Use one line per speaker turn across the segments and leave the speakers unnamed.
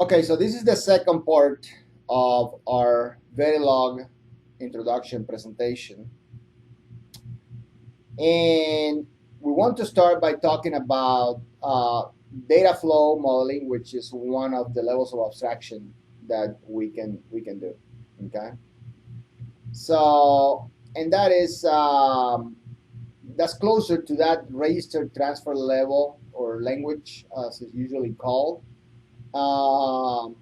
Okay, so this is the second part of our Verilog introduction presentation. And we want to start by talking about data flow modeling, which is one of the levels of abstraction that we can do. Okay, so and that is that's closer to that register transfer level or language, as it's usually called. Um,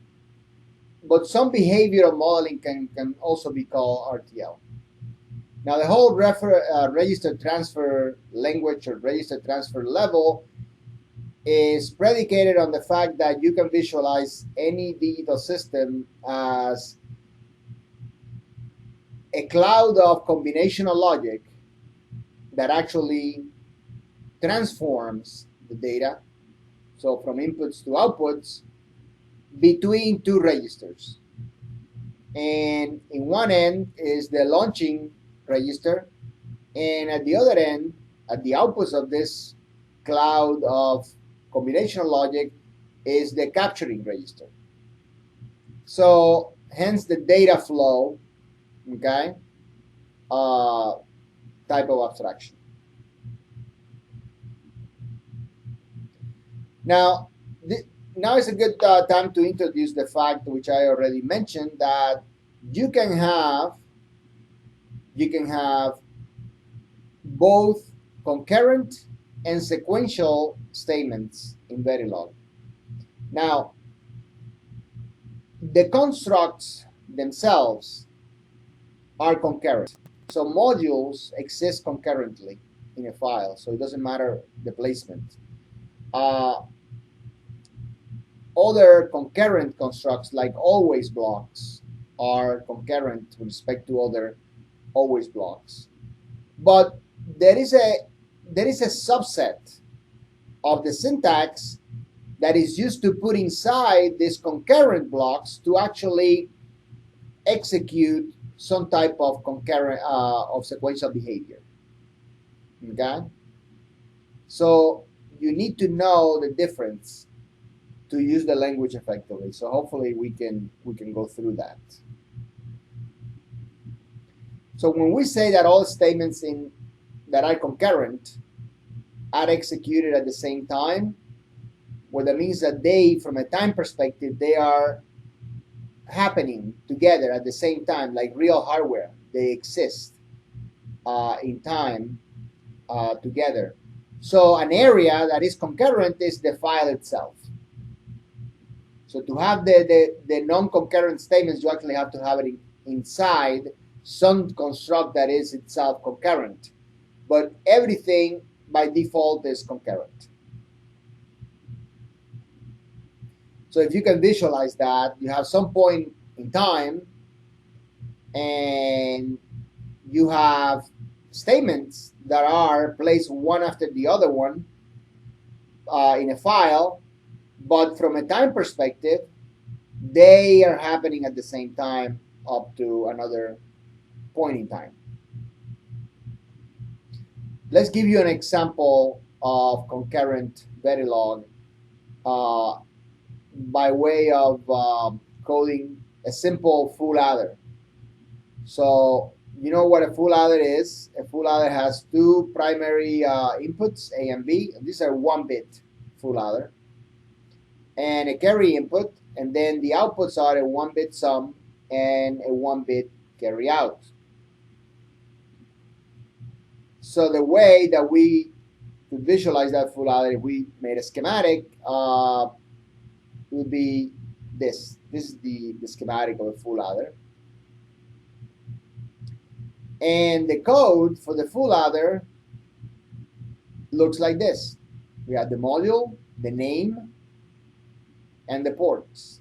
but some behavioral modeling can also be called RTL. Now, the whole register transfer language or register transfer level is predicated on the fact that you can visualize any digital system as a cloud of combinational logic that actually transforms the data, so from inputs to outputs, between two registers. And in one end is the launching register, and at the other end, at the outputs of this cloud of combinational logic, is the capturing register. So hence the data flow, okay, type of abstraction. Now, now is a good time to introduce the fact which I already mentioned, that you can have both concurrent and sequential statements in Verilog. Now, the constructs themselves are concurrent. So modules exist concurrently in a file, so it doesn't matter the placement. Other concurrent constructs like always blocks are concurrent with respect to other always blocks. But there is a subset of the syntax that is used to put inside these concurrent blocks to actually execute some type of concurrent of sequential behavior. Okay, so you need to know the difference to use the language effectively. So hopefully we can go through that. So when we say that all statements that are concurrent are executed at the same time, what that means that they, from a time perspective, they are happening together at the same time, like real hardware. They exist in time together. So an area that is concurrent is the file itself. So to have the non-concurrent statements, you actually have to have it inside some construct that is itself concurrent. But everything by default is concurrent. So if you can visualize that, you have some point in time and you have statements that are placed one after the other one in a file, but from a time perspective, they are happening at the same time up to another point in time. Let's give you an example of concurrent Verilog by way of coding a simple full adder. So you know what a full adder is. A full adder has two primary inputs, A and B. And these are 1-bit full adder. And a carry input, and then the outputs are a 1-bit sum and a 1-bit carry out. So the way that we could visualize that full adder, if we made a schematic, would be this. This is the schematic of a full adder. And the code for the full adder looks like this. We have the module, the name, and the ports.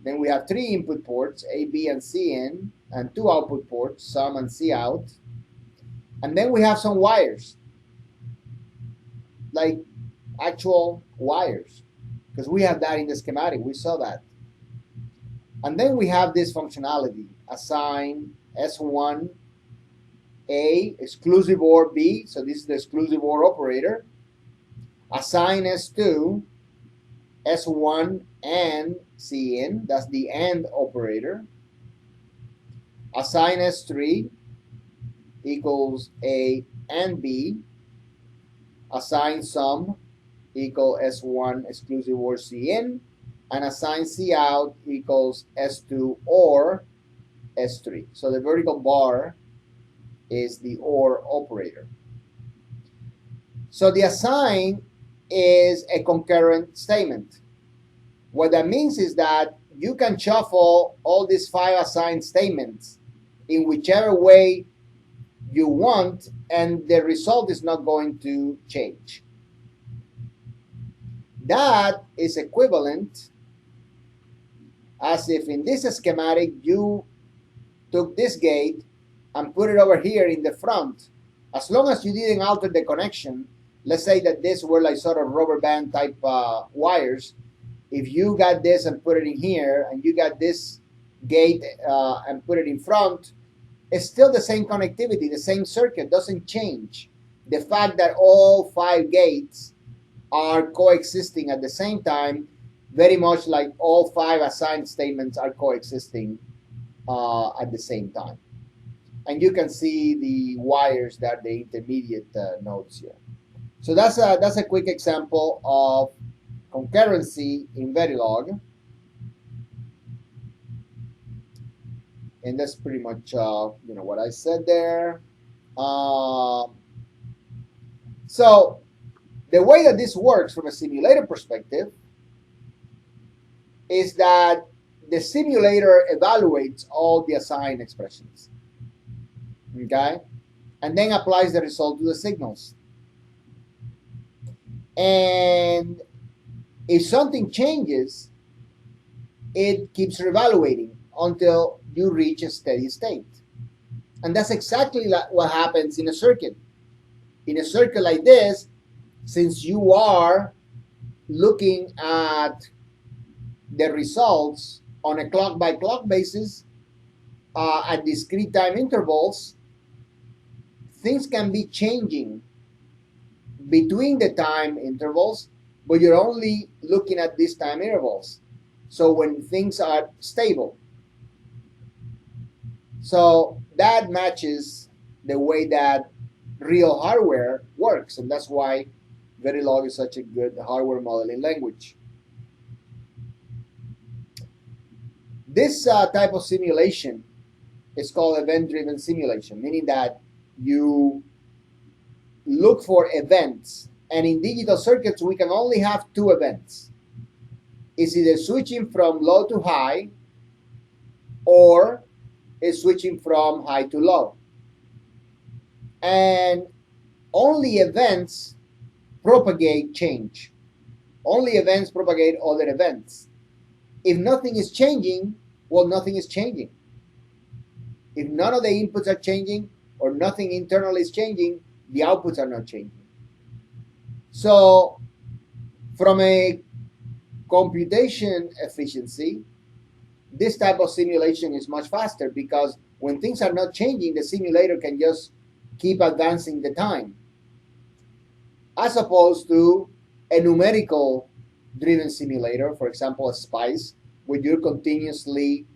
Then we have 3 input ports, A, B, and C in, and 2 output ports, sum and C out. And then we have some wires, like actual wires, because we have that in the schematic. We saw that. And then we have this functionality, assign S1, A, exclusive OR B, so this is the exclusive OR operator, assign S2, S1 and Cin, that's the AND operator. Assign S3 equals A and B. Assign sum equal S1 exclusive or Cin. And assign Cout equals S2 or S3. So the vertical bar is the OR operator. So the assign is a concurrent statement. What that means is that you can shuffle all these 5 assigned statements in whichever way you want, and the result is not going to change. That is equivalent as if in this schematic you took this gate and put it over here in the front. As long as you didn't alter the connection, let's say that these were like sort of rubber band type wires. If you got this and put it in here, and you got this gate and put it in front, it's still the same connectivity, the same circuit doesn't change. The fact that all 5 gates are coexisting at the same time, very much like all 5 assigned statements are coexisting at the same time. And you can see the wires that are the intermediate nodes here. So that's a quick example of concurrency in Verilog. And that's pretty much what I said there. So the way that this works from a simulator perspective is that the simulator evaluates all the assigned expressions, okay, and then applies the result to the signals. And if something changes, it keeps reevaluating until you reach a steady state. And that's exactly like what happens in a circuit. In a circuit like this, since you are looking at the results on a clock by clock basis at discrete time intervals, things can be changing between the time intervals, but you're only looking at these time intervals. So when things are stable. So that matches the way that real hardware works, and that's why Verilog is such a good hardware modeling language. This type of simulation is called event-driven simulation, meaning that you look for events. And in digital circuits, we can only have 2 events. It's either switching from low to high, or it's switching from high to low. And only events propagate change. Only events propagate other events. If nothing is changing, well, nothing is changing. If none of the inputs are changing, or nothing internally is changing, the outputs are not changing. So from a computation efficiency, this type of simulation is much faster, because when things are not changing, the simulator can just keep advancing the time, as opposed to a numerical driven simulator, for example, a SPICE, where you're continuously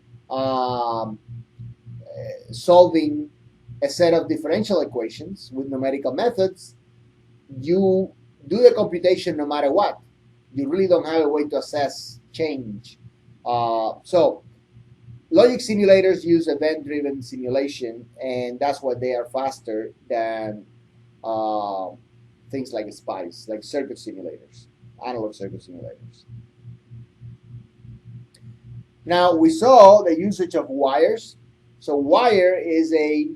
solving a set of differential equations with numerical methods. You do the computation no matter what. You really don't have a way to assess change. So logic simulators use event-driven simulation, and that's why they are faster than things like SPICE, like circuit simulators, analog circuit simulators. Now, we saw the usage of wires. So wire is a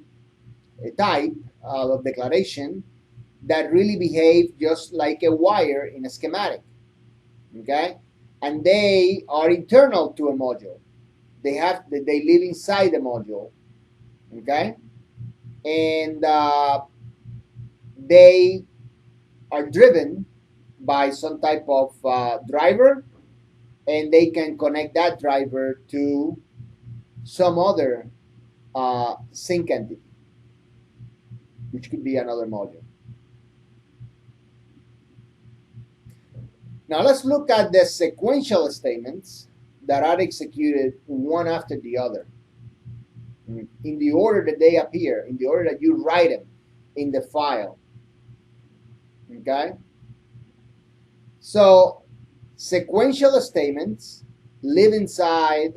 type of declaration that really behave just like a wire in a schematic, okay? And they are internal to a module. They live inside the module, okay? And they are driven by some type of driver, and they can connect that driver to some other sync entity, which could be another module. Now let's look at the sequential statements that are executed one after the other, in the order that they appear, in the order that you write them in the file. Okay? So sequential statements live inside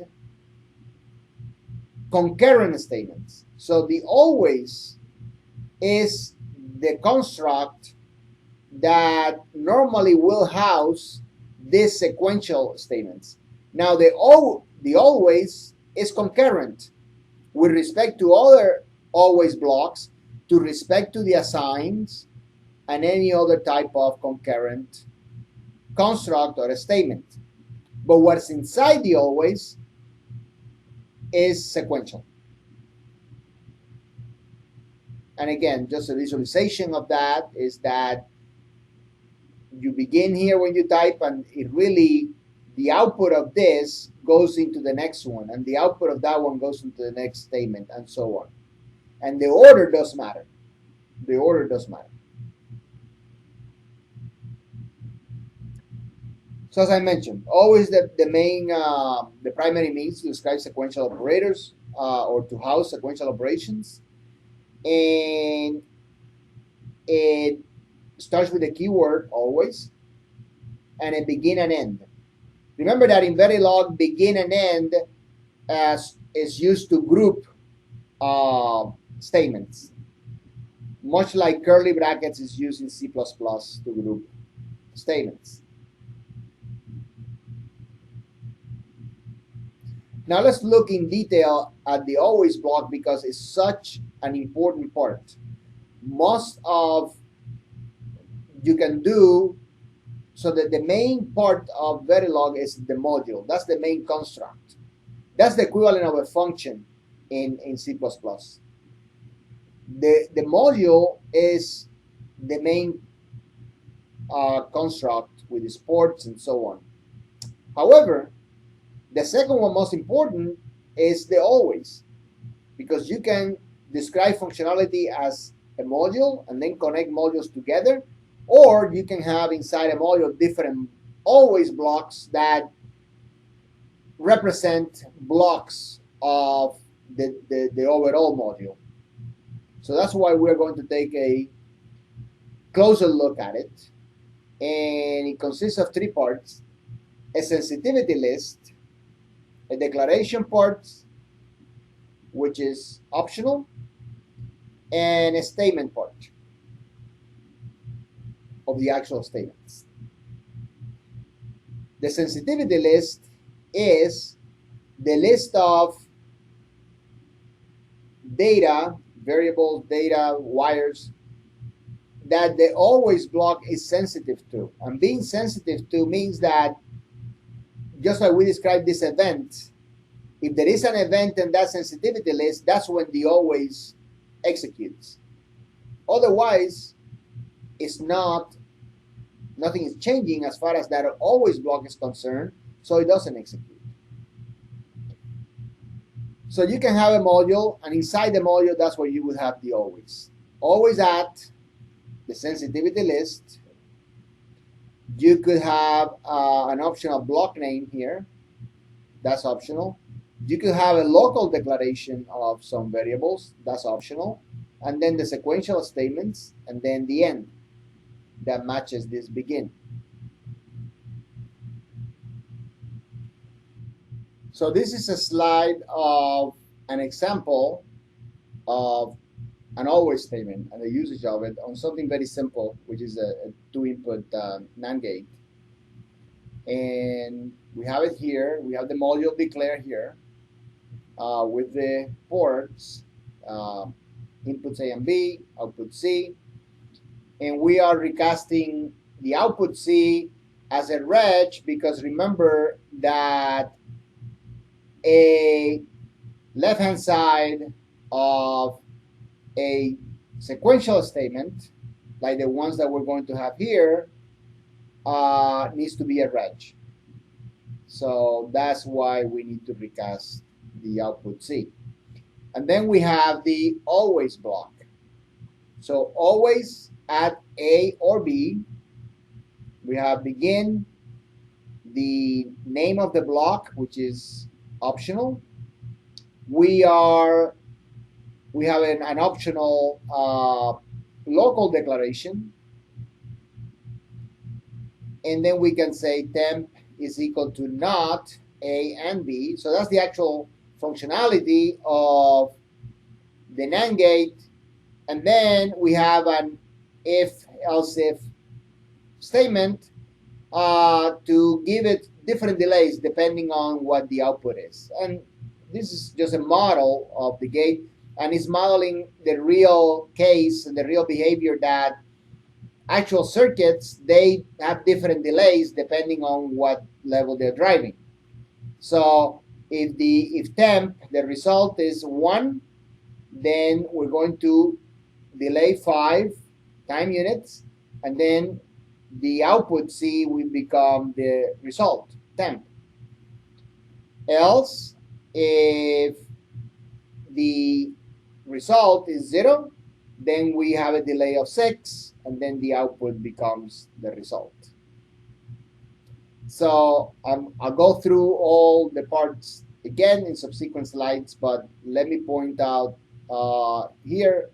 concurrent statements. So the always is the construct that normally will house these sequential statements. Now the always is concurrent with respect to other always blocks, to respect to the assigns, and any other type of concurrent construct or a statement. But what's inside the always is sequential. And again, just a visualization of that is that you begin here when you type, and it really, the output of this goes into the next one, and the output of that one goes into the next statement, and so on. And the order does matter. The order does matter. So as I mentioned, always the primary means to describe sequential operators or to house sequential operations. And it starts with the keyword always, and a begin and end. Remember that in Verilog, begin and end is used to group statements, much like curly brackets is used in C++ to group statements. Now let's look in detail at the always block, because it's such an important part. Most of you can do, so that the main part of Verilog is the module. That's the main construct. That's the equivalent of a function in C++. The module is the main construct with its ports and so on. However, the second one, most important, is the always, because you can describe functionality as a module and then connect modules together, or you can have inside a module different always blocks that represent blocks of the overall module. So that's why we're going to take a closer look at it. And it consists of three parts: a sensitivity list, a declaration part, which is optional, and a statement part of the actual statements. The sensitivity list is the list of data, variables, data, wires, that the always block is sensitive to. And being sensitive to means that, just like we described this event, if there is an event in that sensitivity list, that's when the always executes. Otherwise, it's not, nothing is changing as far as that always block is concerned, so it doesn't execute. So you can have a module, and inside the module, that's where you would have the always. Always at the sensitivity list. You could have an optional block name here. That's optional. You could have a local declaration of some variables. That's optional. And then the sequential statements, and then the end that matches this begin. So this is a slide of an example of an always statement and the usage of it on something very simple, which is a two-input NAND gate. And we have it here. We have the module declared here with the ports, inputs A and B, output C. And we are recasting the output C as a reg, because remember that a left-hand side of a sequential statement, like the ones that we're going to have here, needs to be a reg. So that's why we need to recast the output C. And then we have the always block. So always at A or B, we have begin, the name of the block, which is optional. We have an optional local declaration, and then we can say temp is equal to not A and B. So that's the actual functionality of the NAND gate. And then we have an else if statement to give it different delays depending on what the output is. And this is just a model of the gate, and it's modeling the real case and the real behavior that actual circuits, they have different delays depending on what level they're driving. So if temp, the result is 1, then we're going to delay 5 time units, and then the output C will become the result, temp. Else, if the result is 0, then we have a delay of 6, and then the output becomes the result. So I'll go through all the parts again in subsequent slides, but let me point out here,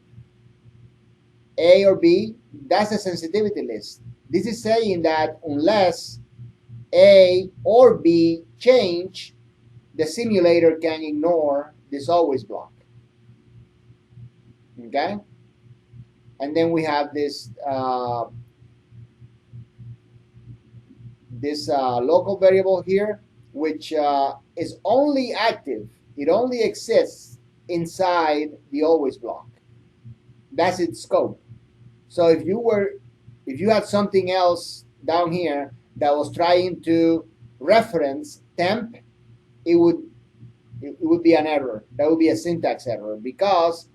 A or B, that's a sensitivity list. This is saying that unless A or B change, the simulator can ignore this always block. Okay? And then we have this local variable here, which is only active. It only exists inside the always block. That's its scope. So if you had something else down here that was trying to reference temp, it would be an error. That would be a syntax error, because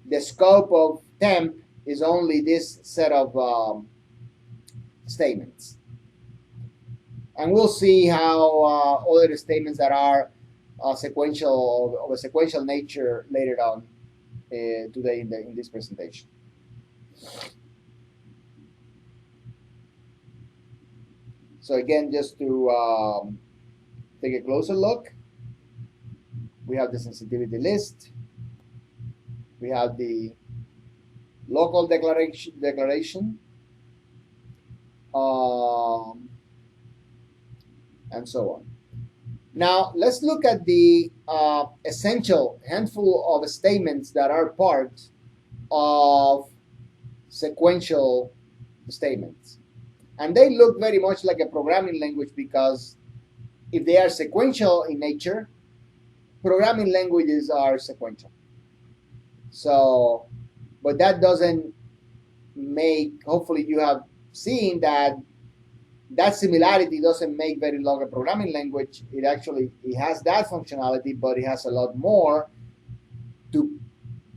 the scope of temp is only this set of statements. And we'll see how other statements that are sequential, of a sequential nature later on today in this presentation. So again, just to take a closer look, we have the sensitivity list. We have the local declaration, and so on. Now, let's look at the essential handful of statements that are part of sequential statements. And they look very much like a programming language, because if they are sequential in nature, programming languages are sequential. So, but that doesn't make, hopefully you have seen that similarity doesn't make Verilog a programming language. It has that functionality, but it has a lot more to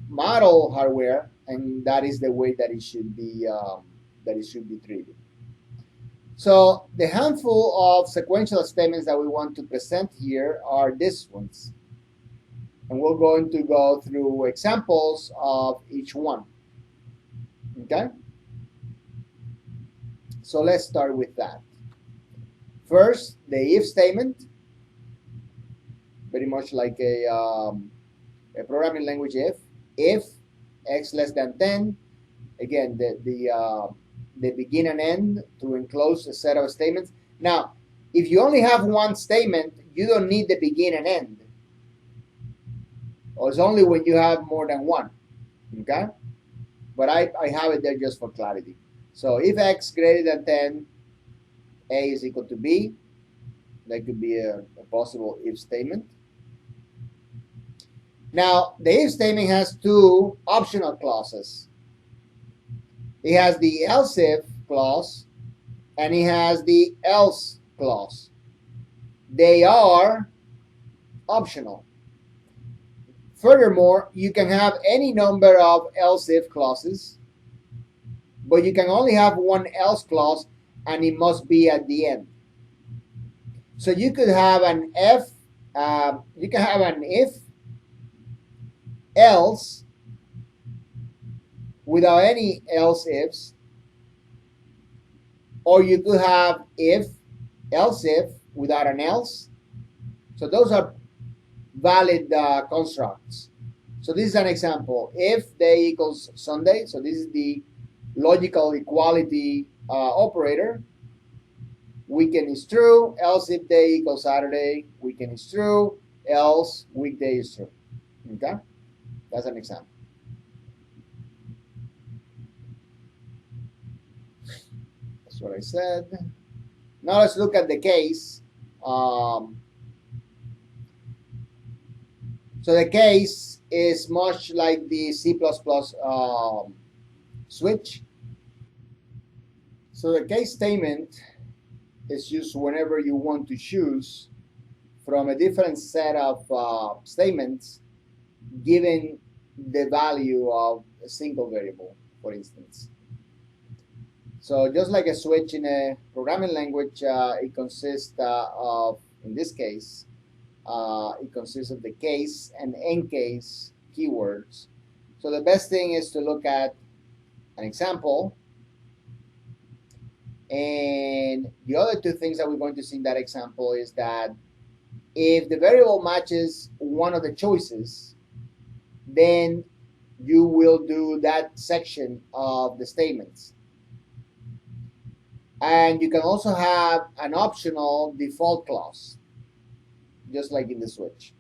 model hardware, and that is the way that it should be treated. So the handful of sequential statements that we want to present here are these ones. And we're going to go through examples of each one. Okay? So let's start with that. First, the if statement, very much like a programming language if x less than 10, again, the begin and end to enclose a set of statements. Now, if you only have one statement, you don't need the begin and end. Or it's only when you have more than one. Okay? But I have it there just for clarity. So if x greater than 10, a is equal to b. That could be a possible if statement. Now, the if statement has two optional clauses. It has the else if clause, and it has the else clause. They are optional. Furthermore, you can have any number of else if clauses, but you can only have one else clause, and it must be at the end. So you could have an if else without any else ifs, or you could have if else if without an else. So those are valid constructs. So this is an example. If day equals Sunday, so this is the logical equality operator. Weekend is true, else if day equals Saturday, weekend is true, else weekday is true. Okay? That's an example. That's what I said. Now let's look at the case. So the case is much like the C++ switch. So the case statement is used whenever you want to choose from a different set of statements given the value of a single variable, for instance. So just like a switch in a programming language, it consists of, in this case, it consists of the case and end case keywords. So the best thing is to look at an example. And the other two things that we're going to see in that example is that if the variable matches one of the choices, then you will do that section of the statements. And you can also have an optional default clause, just like in the switch.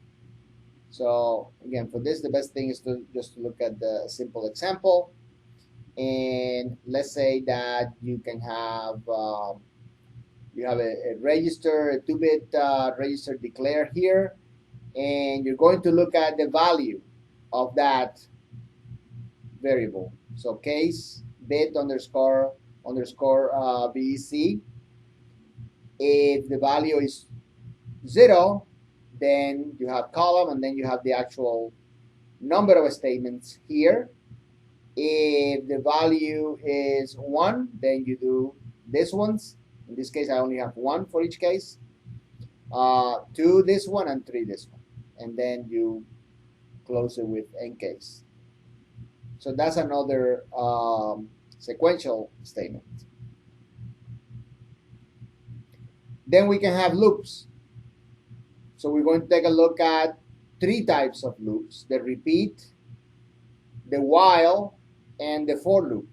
So again, for this, the best thing is to just look at the simple example. And let's say that you can have you have a register, a 2-bit register declare here, and you're going to look at the value of that variable. So case bit underscore BEC. If the value is 0, then you have column, and then you have the actual number of statements here. If the value is 1, then you do this ones. In this case, I only have 1 for each case. 2 this one, and 3 this one. And then you close it with end case. So that's another sequential statement. Then we can have loops. So we're going to take a look at 3 types of loops: the repeat, the while, and the for loop.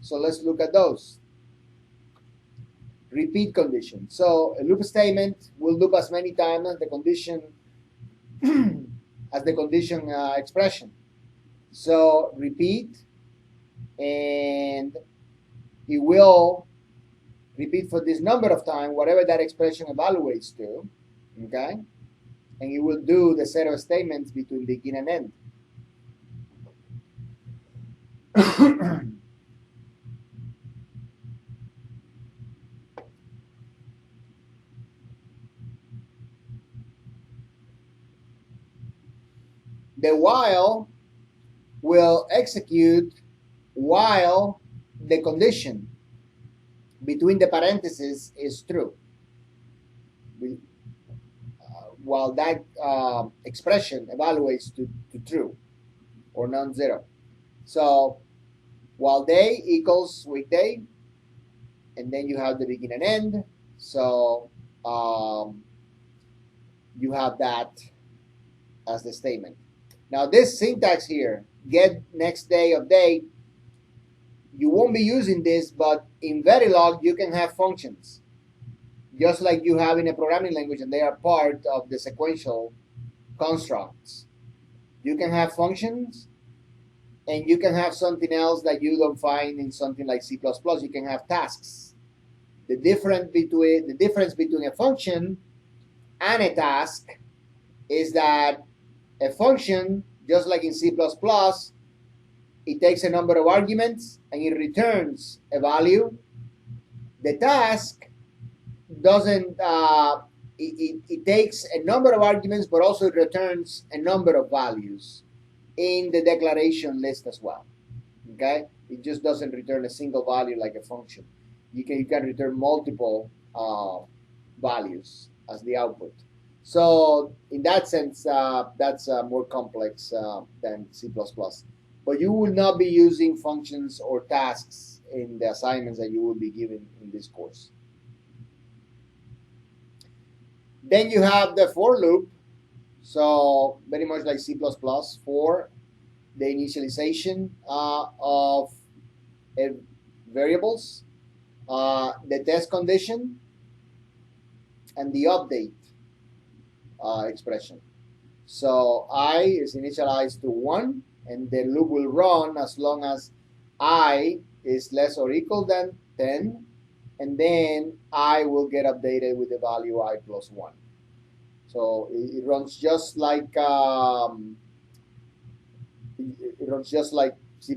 So let's look at those. Repeat condition. So a loop statement will loop as many times as the condition expression. So repeat, and it will repeat for this number of times whatever that expression evaluates to, okay? And it will do the set of statements between begin and end. The while will execute while the condition between the parentheses is true. While that expression evaluates to true or non-zero. So while day equals weekday, and then you have the begin and end. So you have that as the statement. Now this syntax here, get next day of day, you won't be using this, but in Verilog you can have functions, just like you have in a programming language, and they are part of the sequential constructs. You can have functions, and you can have something else that you don't find in something like C++. You can have tasks. The difference between a function and a task is that a function, just like in C++, it takes a number of arguments and it returns a value. The task doesn't, it takes a number of arguments, but also it returns a number of values in the declaration list as well. Okay? It just doesn't return a single value like a function. You can return multiple values as the output. So in that sense, that's more complex than C++. But you will not be using functions or tasks in the assignments that you will be given in this course. Then you have the for loop. So very much like C++ for the initialization of variables, the test condition, and the update expression. So I is initialized to 1, and the loop will run as long as I is less or equal than 10, and then I will get updated with the value I plus 1. So it runs just like C++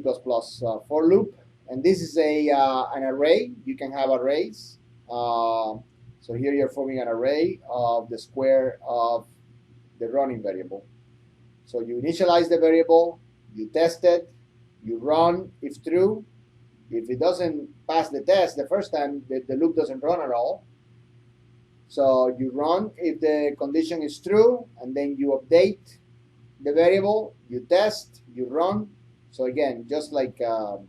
for loop, and this is an array. You can have arrays. So here you're forming an array of the square of the running variable. So you initialize the variable, you test it, you run if true. If it doesn't pass the test the first time, the loop doesn't run at all. So you run if the condition is true, and then you update the variable, you test, you run. So again, just like a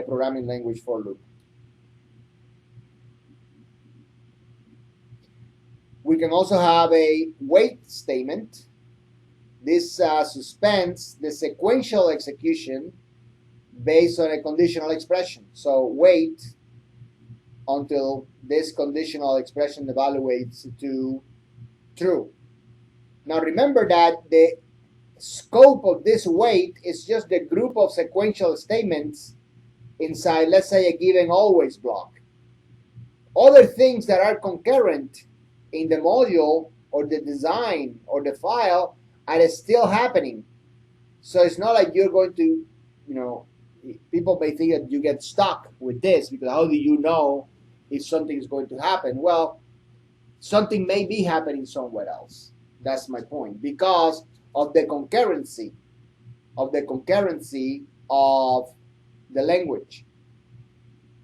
programming language for loop. We can also have a wait statement. This suspends the sequential execution based on a conditional expression. So wait until this conditional expression evaluates to true. Now remember that the scope of this wait is just the group of sequential statements inside, let's say, a given always block. Other things that are concurrent in the module or the design or the file are still happening. So it's not like you're going to, people may think that you get stuck with this because how do you know if something is going to happen? Well, something may be happening somewhere else. That's my point. Because of the concurrency of the language.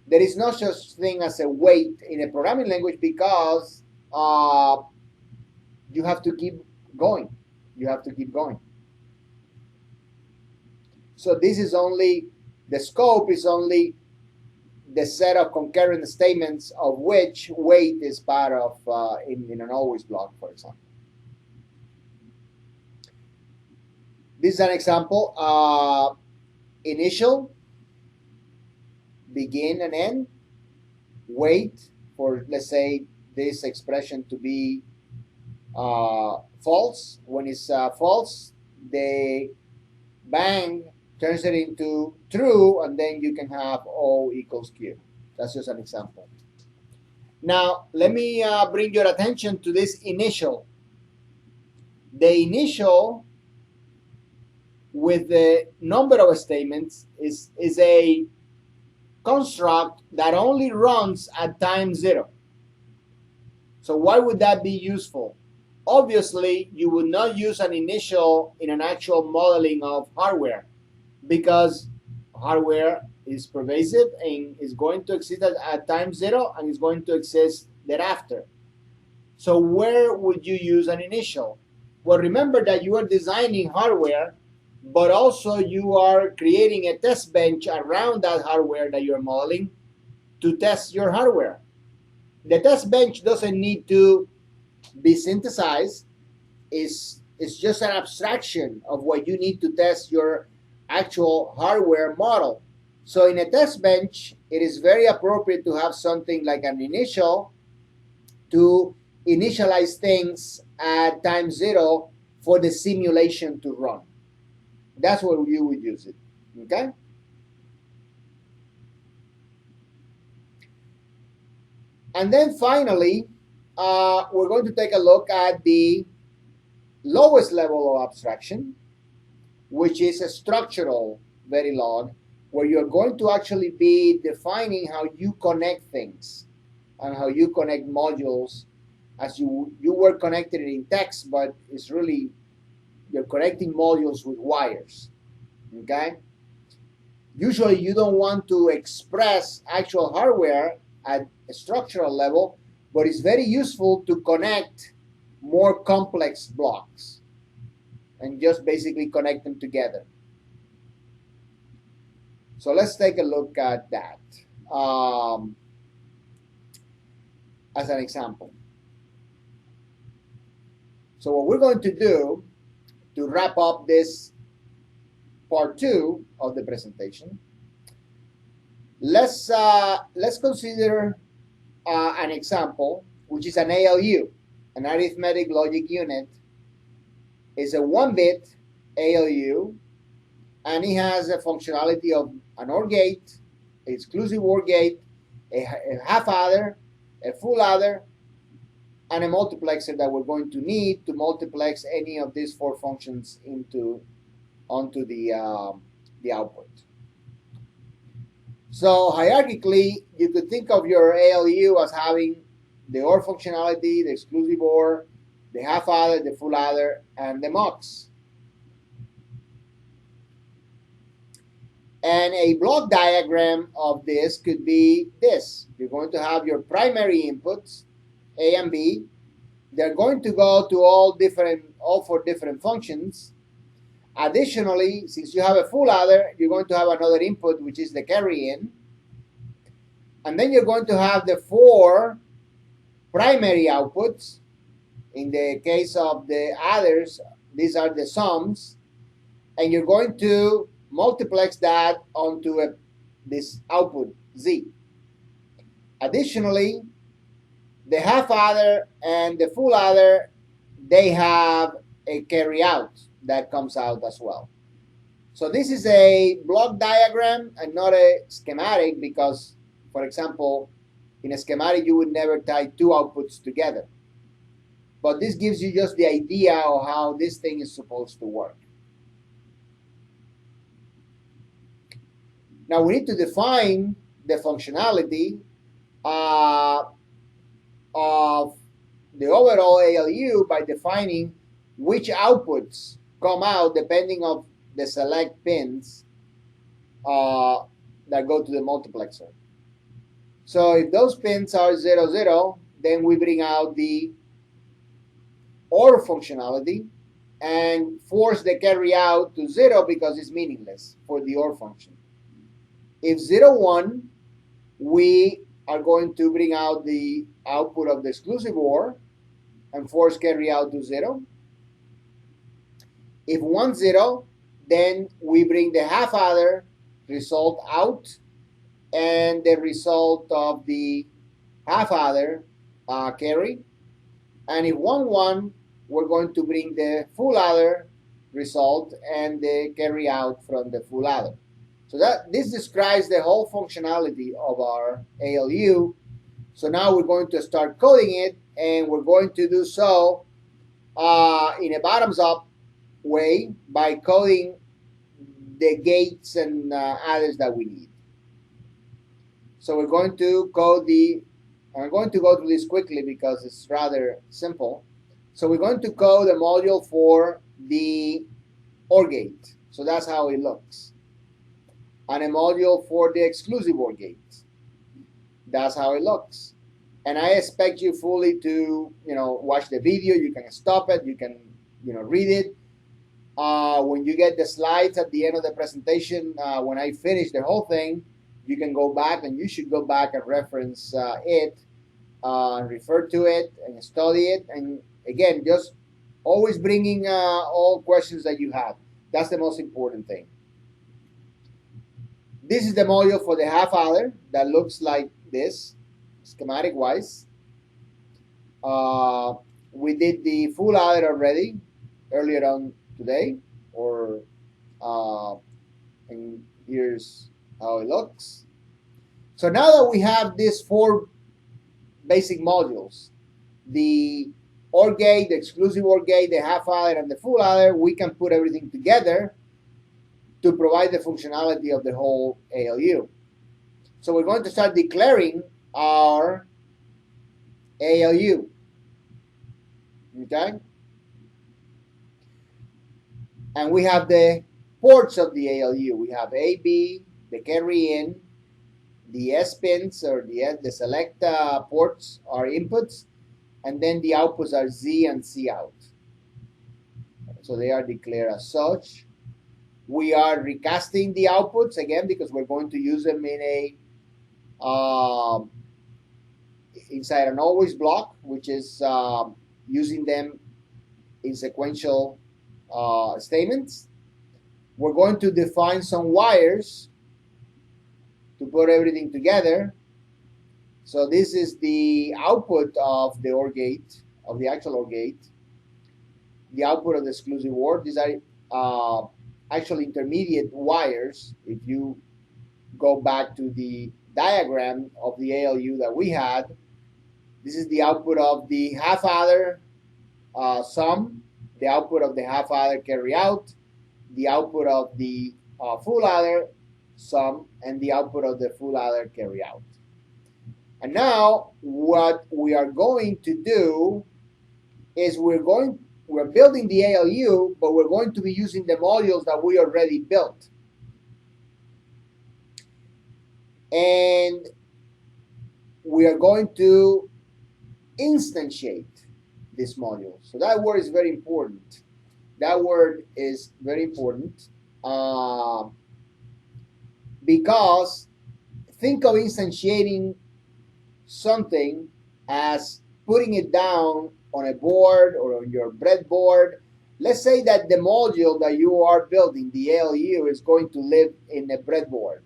There is no such thing as a wait in a programming language because you have to keep going. You have to keep going. So this is only, the scope is only the set of concurrent statements of which wait is part of in an always block, for example. This is an example. Initial, begin and end, wait for, let's say, this expression to be false. When it's false, the bang turns it into true, and then you can have O equals Q. That's just an example. Now, let me bring your attention to this initial. The initial with the number of statements is a construct that only runs at time 0. So why would that be useful? Obviously, you would not use an initial in an actual modeling of hardware because hardware is pervasive and is going to exist at time 0 and is going to exist thereafter. So where would you use an initial? Well, remember that you are designing hardware, but also you are creating a test bench around that hardware that you're modeling to test your hardware. The test bench doesn't need to be synthesized. It's just an abstraction of what you need to test your actual hardware model. So in a test bench, it is very appropriate to have something like an initial to initialize things at time 0 for the simulation to run. That's where you would use it, okay? And then finally, we're going to take a look at the lowest level of abstraction, which is a structural Verilog, where you're going to actually be defining how you connect things and how you connect modules as you were connected in text, but it's really, you're connecting modules with wires, okay? Usually you don't want to express actual hardware at a structural level, but it's very useful to connect more complex blocks and just basically connect them together. So let's take a look at that as an example. So what we're going to do to wrap up this part 2 of the presentation, let's consider an example, which is an ALU, an arithmetic logic unit. It's a 1-bit ALU, and it has a functionality of an OR gate, exclusive OR gate, a half adder, a full adder, and a multiplexer that we're going to need to multiplex any of these 4 functions onto the output. So hierarchically, you could think of your ALU as having the OR functionality, the exclusive OR, the half adder, the full adder, and the MUX. And a block diagram of this could be this. You're going to have your primary inputs, A and B. They're going to go to all 4 different functions. Additionally, since you have a full adder, you're going to have another input, which is the carry in. And then you're going to have the 4 primary outputs. In the case of the adders, these are the sums. And you're going to multiplex that onto this output, Z. Additionally, the half adder and the full adder, they have a carry out that comes out as well. So this is a block diagram and not a schematic because, for example, in a schematic you would never tie 2 outputs together. But this gives you just the idea of how this thing is supposed to work. Now we need to define the functionality of the overall ALU by defining which outputs come out depending on the select pins that go to the multiplexer. So if those pins are 0, 0, then we bring out the OR functionality and force the carry out to 0 because it's meaningless for the OR function. If 0, 1, we are going to bring out the output of the exclusive OR and force carry out to 0. If 1, 0, then we bring the half adder result out and the result of the half adder carry. And if 1, 1, we're going to bring the full adder result and the carry out from the full adder. So this describes the whole functionality of our ALU. So now we're going to start coding it, and we're going to do so in a bottoms-up way by coding the gates and adders that we need. So we're going to code I'm going to go through this quickly because it's rather simple. So we're going to code a module for the OR gate. So that's how it looks. And a module for the exclusive OR gate. That's how it looks. And I expect you fully to, watch the video. You can stop it. You can, read it. When you get the slides at the end of the presentation, when I finish the whole thing, you can go back, and you should go back and reference it, refer to it, and study it. And again, just always bringing all questions that you have. That's the most important thing. This is the module for the half adder that looks like this, schematic wise. We did the full adder already earlier on today, and here's how it looks. So now that we have these 4 basic modules, the OR gate, the exclusive OR gate, the half adder, and the full adder, we can put everything together to provide the functionality of the whole ALU. So we're going to start declaring our ALU. Okay? And we have the ports of the ALU. We have A, B, the carry in, the S pins or the select ports are inputs, and then the outputs are Z and C out. So they are declared as such. We are recasting the outputs again because we're going to use them in a inside an always block, which is using them in sequential statements. We're going to define some wires to put everything together. So this is the output of the OR gate, of the actual OR gate. The output of the exclusive OR. These are actually intermediate wires. If you go back to the diagram of the ALU that we had, this is the output of the half adder sum, the output of the half adder carry out, the output of the full adder sum, and the output of the full adder carry out. And now what we are going to do is we're building the ALU, but we're going to be using the modules that we already built. And we are going to instantiate this module. So that word is very important. That word is very important because think of instantiating something as putting it down on a board or on your breadboard. Let's say that the module that you are building, the ALU, is going to live in a breadboard,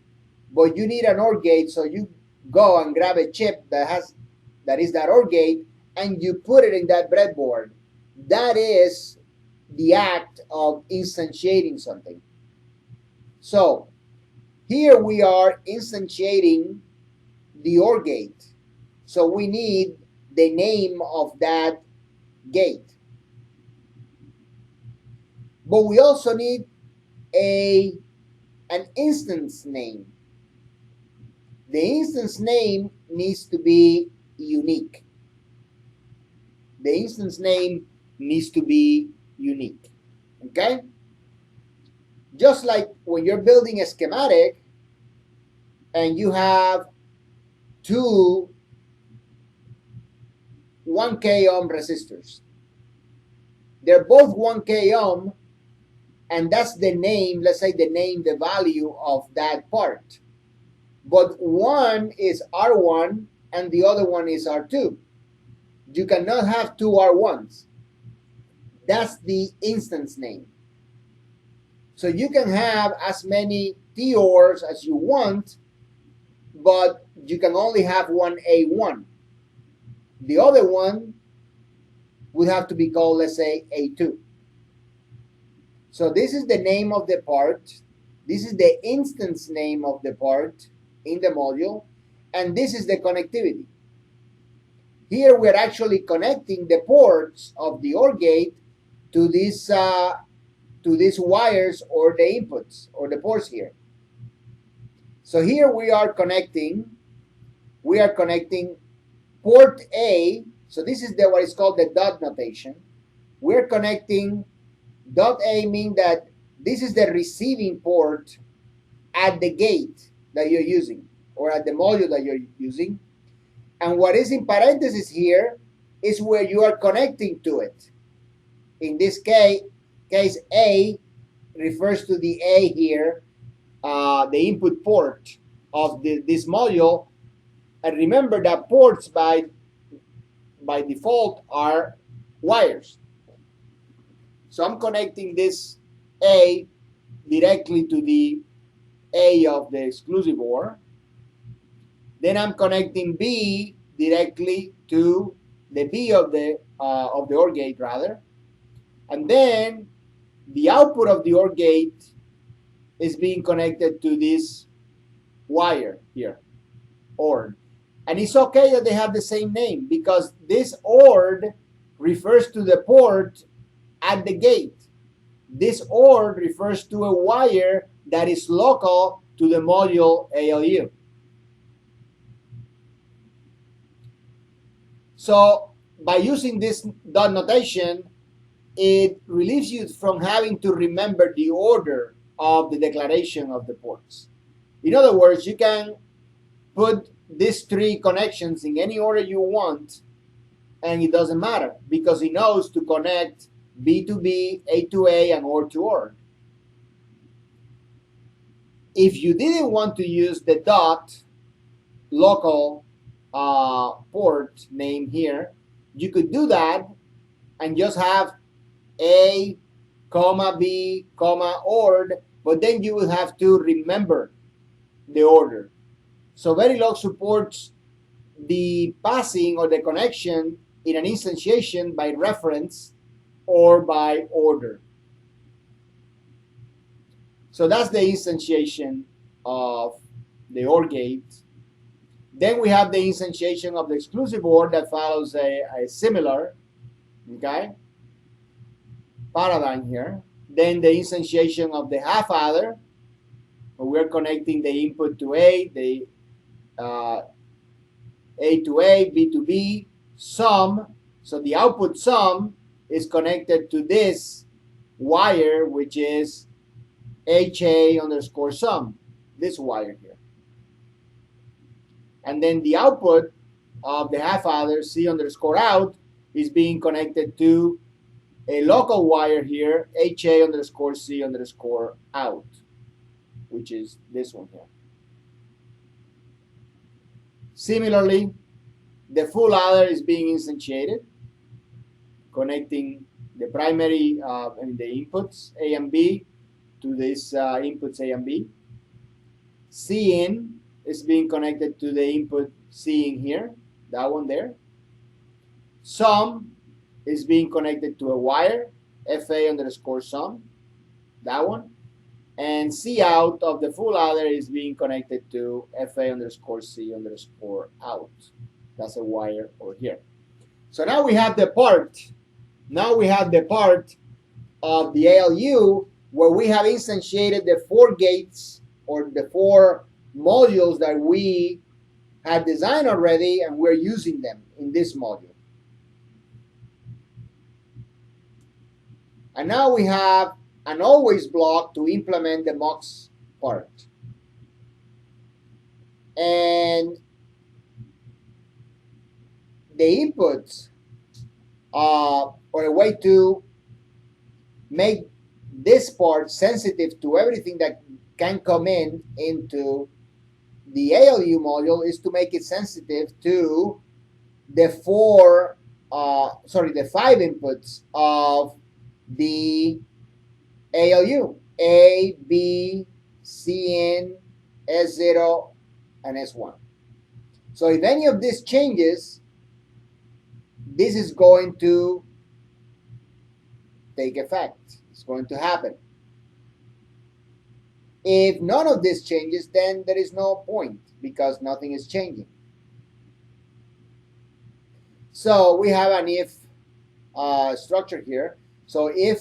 but you need an OR gate, so you go and grab a chip that is that OR gate, and you put it in that breadboard. That is the act of instantiating something. So here we are instantiating the OR gate. So we need the name of that gate. But we also need an instance name. The instance name needs to be unique. The instance name needs to be unique. Okay? Just like when you're building a schematic and you have two 1K ohm resistors. They're both 1K ohm, and that's the name, let's say the value of that part. But one is R1 and the other one is R2. You cannot have two R1s. That's the instance name. So you can have as many TORs as you want, but you can only have one A1. The other one would have to be called, let's say, A2. So this is the name of the part. This is the instance name of the part in the module, and this is the connectivity. Here we're actually connecting the ports of the OR gate to these wires or the inputs or the ports here. So here we are connecting port A. So this is what is called the dot notation. We're connecting dot A, mean that this is the receiving port at the gate that you're using or at the module that you're using. And what is in parentheses here is where you are connecting to it. In this case A refers to the A here, the input port of this module. And remember that ports by default are wires. So I'm connecting this A directly to the A of the exclusive OR. Then I'm connecting B directly to the B of the OR gate rather. And then the output of the OR gate is being connected to this wire here, OR. And it's okay that they have the same name because this OR refers to the port at the gate. This OR refers to a wire that is local to the module ALU. So by using this dot notation, it relieves you from having to remember the order of the declaration of the ports. In other words, you can put these three connections in any order you want, and it doesn't matter because it knows to connect B to B, A to A, and OR to OR. If you didn't want to use the dot local port name here, you could do that and just have A, comma, B, comma, OR, but then you will have to remember the order. So Verilog supports the passing or the connection in an instantiation by reference or by order. So that's the instantiation of the OR gate. Then we have the instantiation of the exclusive OR that follows a similar, okay, paradigm here. Then the instantiation of the half adder, where we're connecting the input to A, the A to A, B to B, sum. So the output sum is connected to this wire, which is HA underscore sum, this wire here. And then the output of the half adder, C underscore out, is being connected to a local wire here, HA underscore C underscore out, which is this one here. Similarly, the full adder is being instantiated, connecting the primary, the inputs A and B to these inputs A and B. C in is being connected to the input C in here, that one there. Sum is being connected to a wire, FA underscore sum, that one. And C out of the full adder is being connected to FA underscore C underscore out. That's a wire over here. So now we have the part. Now we have the part of the ALU where we have instantiated the 4 gates or the 4 modules that we had designed already, and we're using them in this module. And now we have an always block to implement the MUX part. And the inputs or a way to make this part sensitive to everything that can come into the ALU module is to make it sensitive to the 5 inputs of the ALU, A, B, C in, S0, and S1. So if any of this changes, this is going to take effect. It's going to happen. If none of this changes, then there is no point because nothing is changing. So we have an if structure here. So if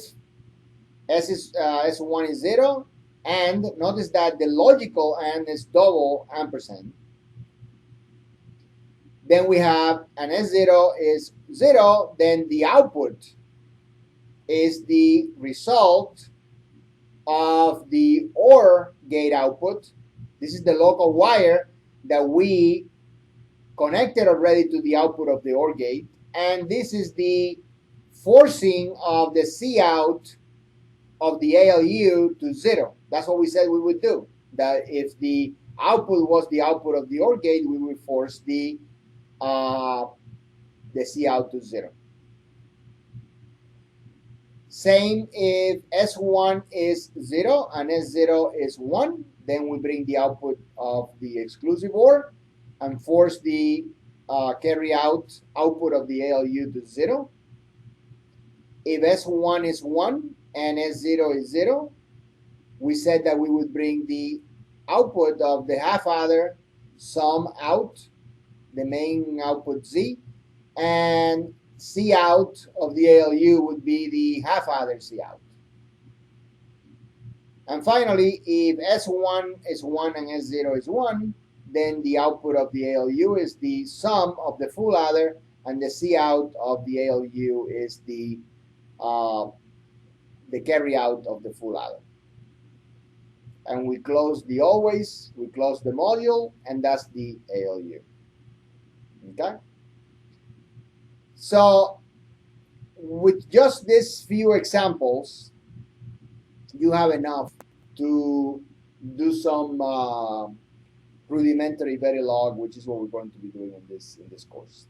S1 is 0, and notice that the logical AND is double ampersand. Then we have an S0 is 0, then the output is the result of the OR gate output. This is the local wire that we connected already to the output of the OR gate, and this is the forcing of the C out of the ALU to 0. That's what we said we would do. That if the output was the output of the OR gate, we would force the C out to 0. Same if S1 is 0 and S0 is 1, then we bring the output of the exclusive OR and force the carry out output of the ALU to 0. If S1 is 1 and S0 is 0, we said that we would bring the output of the half adder sum out, the main output Z, and C out of the ALU would be the half adder C out. And finally, if S1 is 1 and S0 is 1, then the output of the ALU is the sum of the full adder, and the C out of the ALU is the carry out of the full adder. And we close the always, we close the module, and that's the ALU. Okay? So with just these few examples, you have enough to do some rudimentary Verilog, which is what we're going to be doing in this course.